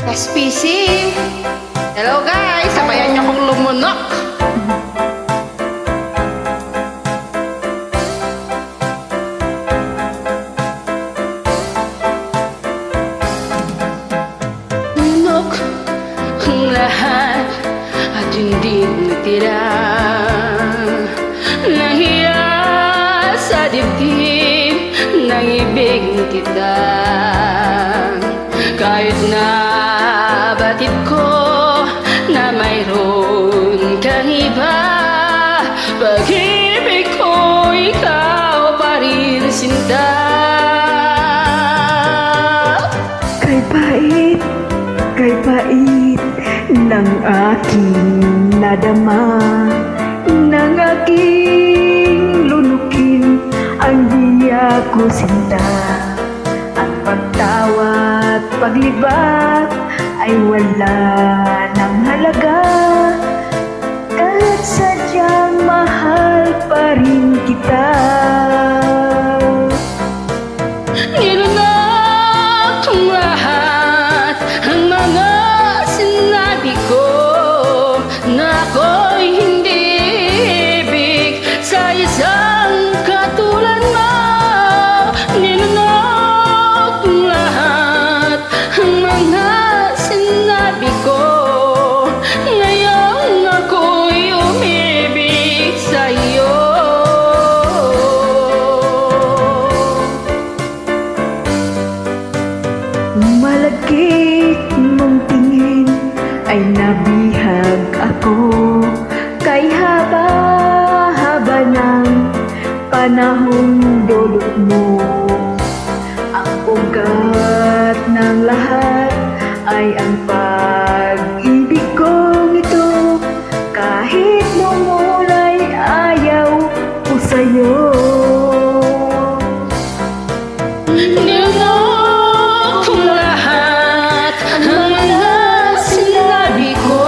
SPC! Hello guys! Sabayan niyo akong lumunok! Lunok ang lahat at hindi natira. Nahiya sa dibdib ng ibig kita. Kahit na batid ko na mayroon kang iba, pag-ibig ko ikaw pa rin sinta. Kay pait ng aking nadama, ng aking lunukin ang di ako sinta. Ang pagtawa't paglibak ay wala ng halaga, kahit sadyang mahal pa rin kita. Nilunok ang lahat ang mga sinabi ko na ako'y hindi ibig sa isang katulad mo. Nilunok ang lahat ang mga sinabi ko. Ngayon ako'y umibig sa iyo. Malagkit mong tingin ay nabihag ako, kay haba-haba ng panahong dulot mo. Ang ugat ng lahat ay ang pag-ibig kong ito, kahit nung una'y ayaw ko sa'yo. Nilunok ang lahat ang mga sinabi ko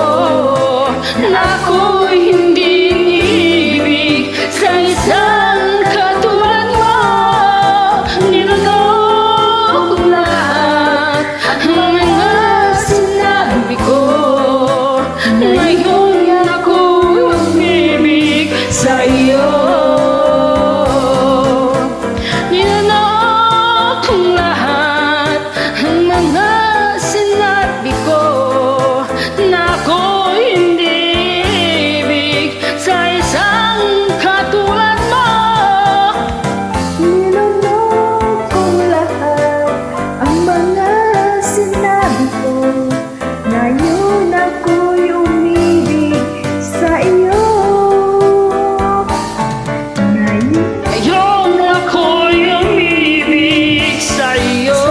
na ako'y hindi ibig sa isang katulad mo. Nilunok ang lahat ang mga sinabi ko. Ngayon ako'y umibig sa iyo. Nilunok ang lahat ang mga sinabi ko na ako'y hindi ibig sa isang katulad mo. Nilunok kong lahat ang mga sinabi ko, ngayon ako'y umibig sa iyo. Ngayon ako'y umibig sa iyo.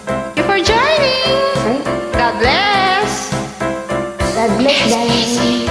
Thank you for joining. God bless. God bless, SPC.